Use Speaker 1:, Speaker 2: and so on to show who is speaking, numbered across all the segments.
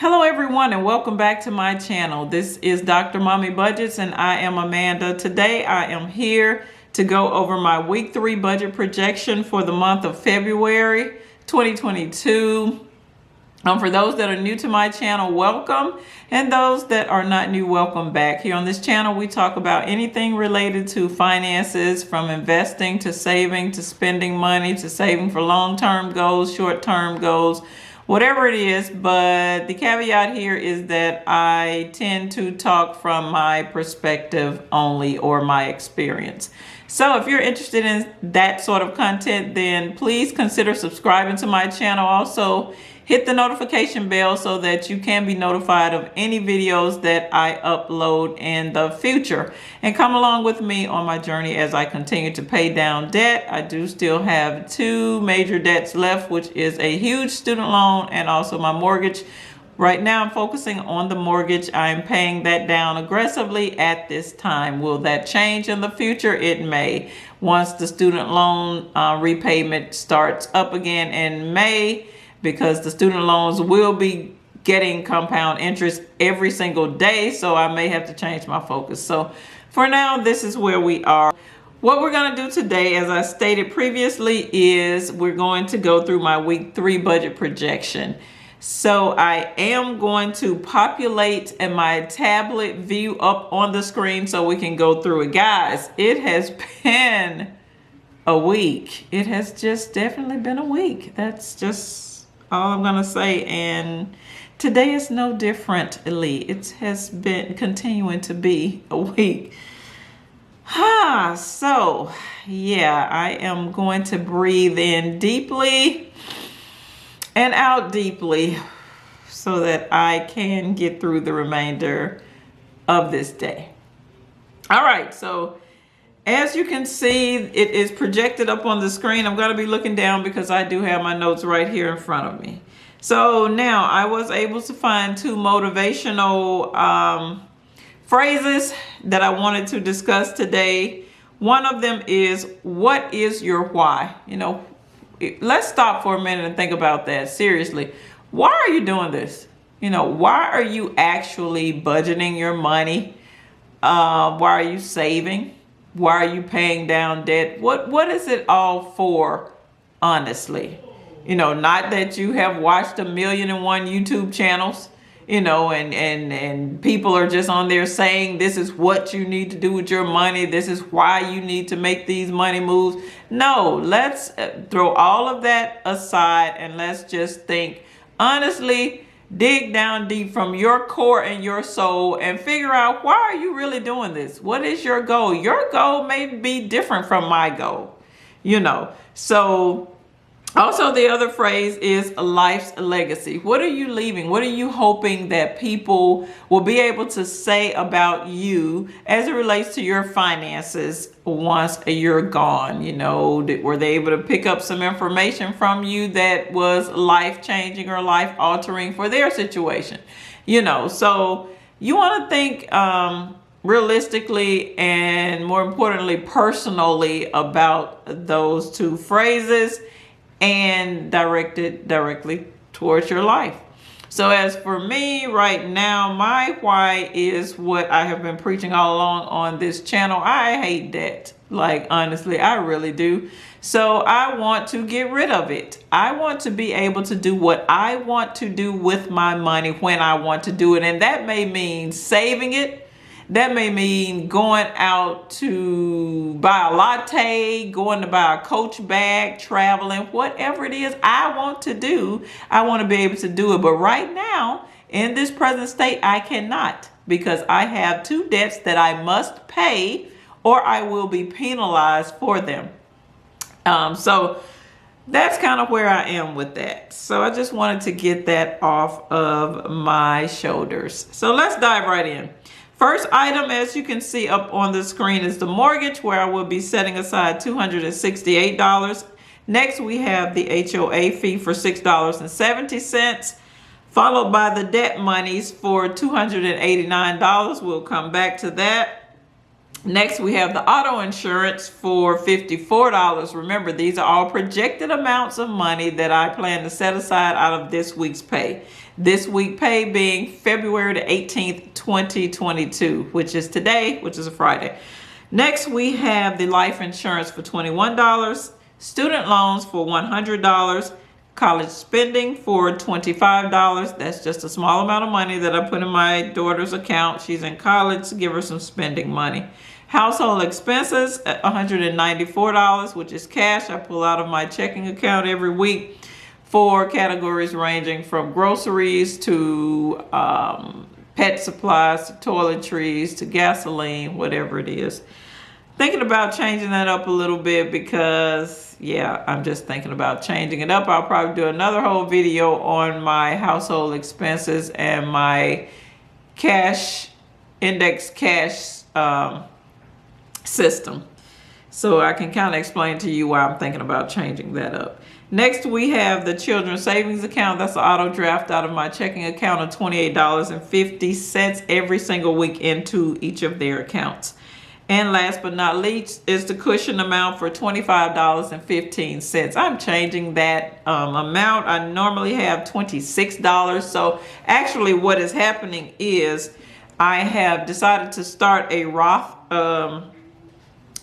Speaker 1: Hello everyone and welcome back to my channel. This is Dr. Mommy Budgets and I am Amanda. Today I am here to go over my week 3 budget projection for the month of February 2022. For those that are new to my channel, welcome, and those that are not new, welcome back. Here on this channel we talk about anything related to finances, from investing to saving to spending money to saving for long-term goals, short-term goals, whatever it is. But the caveat here is that I tend to talk from my perspective only, or my experience. So if you're interested in that sort of content, then please consider subscribing to my channel. Also, hit the notification bell so that you can be notified of any videos that I upload in the future. And come along with me on my journey as I continue to pay down debt. I do still have 2 major debts left, which is a huge student loan and also my mortgage. Right now I'm focusing on the mortgage. I'm paying that down aggressively at this time. Will that change in the future? It may. Once the student loan repayment starts up again in May, because the student loans will be getting compound interest every single day, so I may have to change my focus. So for now, this is where we are. What we're going to do today, as I stated previously, is we're going to go through my week 3 budget projection. So I am going to populate in my tablet view up on the screen so we can go through it. Guys, it has been a week. It has just definitely been a week. That's just all I'm gonna say, and today is no differently. It has been continuing to be a week. So yeah, I am going to breathe in deeply and out deeply so that I can get through the remainder of this day. All right, so as you can see, it is projected up on the screen. I'm going to be looking down because I do have my notes right here in front of me. So now I was able to find 2 motivational phrases that I wanted to discuss today. One of them is, what is your why? You know, let's stop for a minute and think about that. Seriously, why are you doing this? You know, why are you actually budgeting your money? Why are you saving? Why are you paying down debt? What is it all for, honestly? You know, not that you have watched 1,000,001 YouTube channels, you know, and people are just on there saying this is what you need to do with your money. This is why you need to make these money moves. No, let's throw all of that aside and let's just think honestly. Dig down deep from your core and your soul and figure out, why are you really doing this? What is your goal? Your goal may be different from my goal, you know. So also the other phrase is life's legacy. What are you leaving? What are you hoping that people will be able to say about you as it relates to your finances once you're gone? You know, were they able to pick up some information from you that was life-changing or life-altering for their situation? You know, so you want to think realistically and, more importantly, personally about those 2 phrases and directed directly towards your life. So as for me right now, my why is what I have been preaching all along on this channel. I hate debt. Like, honestly, I really do. So I want to get rid of it. I want to be able to do what I want to do with my money when I want to do it. And that may mean saving it. That may mean going out to buy a latte, going to buy a Coach bag, traveling, whatever it is I want to do, I want to be able to do it. But right now, in this present state, I cannot, because I have 2 debts that I must pay or I will be penalized for them. So that's kind of where I am with that. So I just wanted to get that off of my shoulders. So let's dive right in. First item, as you can see up on the screen, is the mortgage, where I will be setting aside $268. Next, we have the HOA fee for $6.70, followed by the debt monies for $289. We'll come back to that. Next, we have the auto insurance for $54. Remember, these are all projected amounts of money that I plan to set aside out of this week's pay. This week pay being February the 18th, 2022, which is today, which is a Friday. Next, we have the life insurance for $21, student loans for $100, college spending for $25. That's just a small amount of money that I put in my daughter's account. She's in college, give her some spending money. Household expenses at $194, which is cash I pull out of my checking account every week for categories ranging from groceries to pet supplies to toiletries to gasoline, whatever it is. Thinking about changing that up a little bit because, yeah, I'm just thinking about changing it up. I'll probably do another whole video on my household expenses and my index cash system. So I can kind of explain to you why I'm thinking about changing that up. Next, we have the children's savings account. That's an auto draft out of my checking account of $28.50 every single week into each of their accounts. And last but not least is the cushion amount for $25.15. I'm changing that amount. I normally have $26. So actually what is happening is I have decided to start a Roth,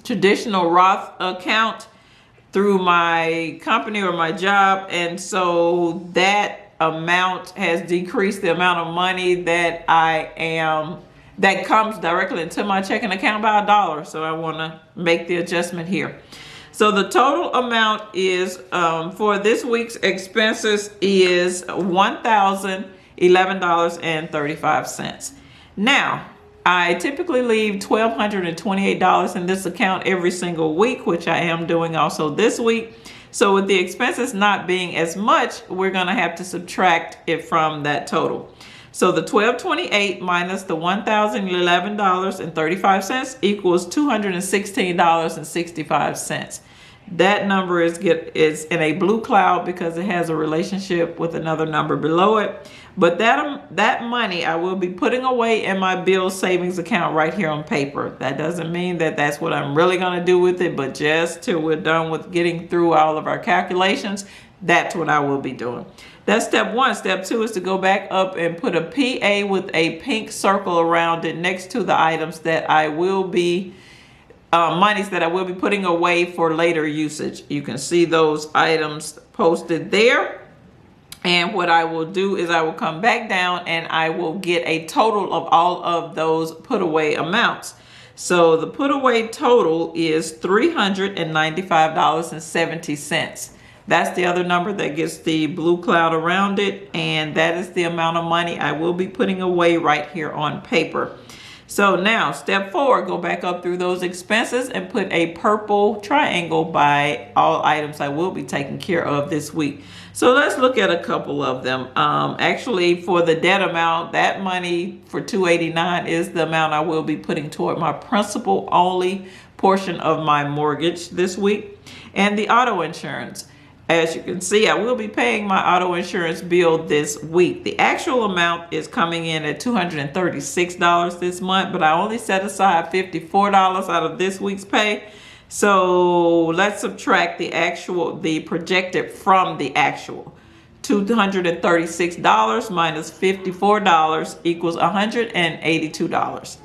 Speaker 1: traditional Roth account through my company or my job. And so that amount has decreased the amount of money that that comes directly into my checking account by $1. So I want to make the adjustment here. So the total amount is for this week's expenses is $1,011.35. Now, I typically leave $1,228 in this account every single week, which I am doing also this week. So with the expenses not being as much, we're going to have to subtract it from that total. So the $1,228 minus the $1,011.35 equals $216.65. That number is in a blue cloud because it has a relationship with another number below it. But that money I will be putting away in my bill savings account right here on paper. That doesn't mean that that's what I'm really going to do with it, but just till we're done with getting through all of our calculations, that's what I will be doing. That's step one. Step two is to go back up and put a PA with a pink circle around it next to the items that I will be monies that I will be putting away for later usage. You can see those items posted there. And what I will do is I will come back down and I will get a total of all of those put away amounts. So the put away total is $395.70. That's the other number that gets the blue cloud around it. And that is the amount of money I will be putting away right here on paper. So now step 4, go back up through those expenses and put a purple triangle by all items I will be taking care of this week. So let's look at a couple of them. Actually, for the debt amount, that money for $289 is the amount I will be putting toward my principal only portion of my mortgage this week. And the auto insurance. As you can see, I will be paying my auto insurance bill this week. The actual amount is coming in at $236 this month, but I only set aside $54 out of this week's pay. So let's subtract the projected from the actual. $236 minus $54 equals $182.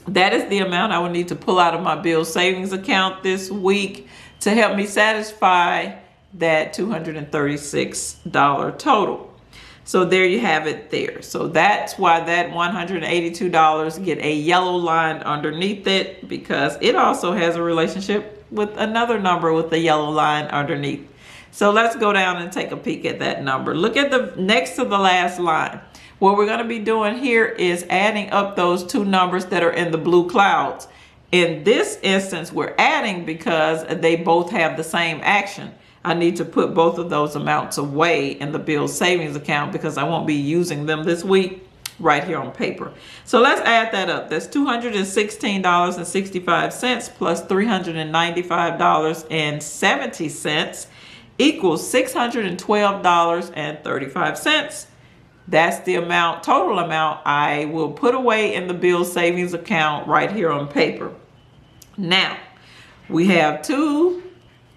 Speaker 1: That is the amount I will need to pull out of my bill savings account this week to help me satisfy that $236 total. So there you have it there. So that's why that $182 get a yellow line underneath it, because it also has a relationship with another number with a yellow line underneath. So let's go down and take a peek at that number. Look at the next to the last line. What we're going to be doing here is adding up those two numbers that are in the blue clouds. In this instance, we're adding because they both have the same action. I need to put both of those amounts away in the bill savings account because I won't be using them this week right here on paper. So let's add that up. That's $216.65 plus $395.70 equals $612.35. That's the amount, total amount I will put away in the bills savings account right here on paper. Now, we have two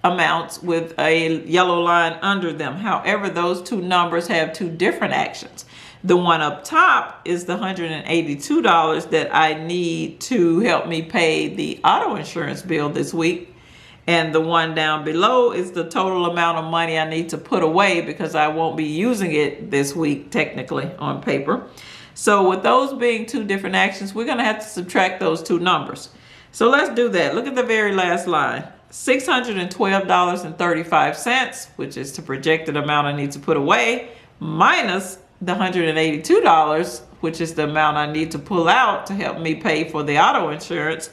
Speaker 1: amounts with a yellow line under them. However, those two numbers have two different actions. The one up top is the $182 that I need to help me pay the auto insurance bill this week. And the one down below is the total amount of money I need to put away because I won't be using it this week, technically, on paper. So with those being two different actions, we're going to have to subtract those two numbers. So let's do that. Look at the very last line. $612.35, which is the projected amount I need to put away, minus the $182, which is the amount I need to pull out to help me pay for the auto insurance,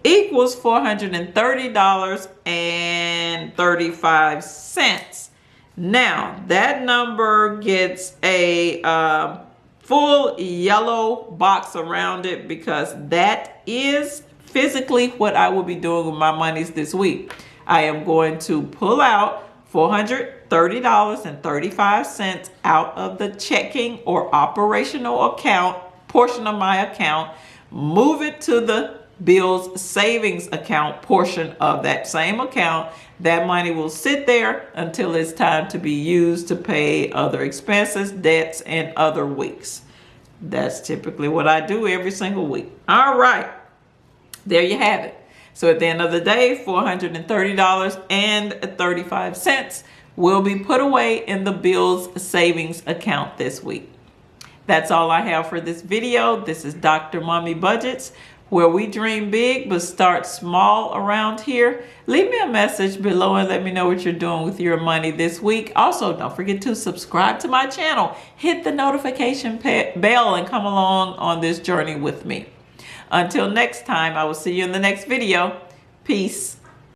Speaker 1: equals $430.35. Now, that number gets a full yellow box around it because that is physically what I will be doing with my monies this week. I am going to pull out $430.35 out of the checking or operational account portion of my account, move it to the bills savings account portion of that same account. That money will sit there until it's time to be used to pay other expenses, debts, and other weeks. That's typically what I do every single week. All right, there you have it. So at the end of the day, $430.35 will be put away in the bills savings account this week. That's all I have for this video. This is Dr. Mommy Budgets, where we dream big but start small around here. Leave me a message below and let me know what you're doing with your money this week. Also, don't forget to subscribe to my channel. Hit the notification bell and come along on this journey with me. Until next time, I will see you in the next video. Peace.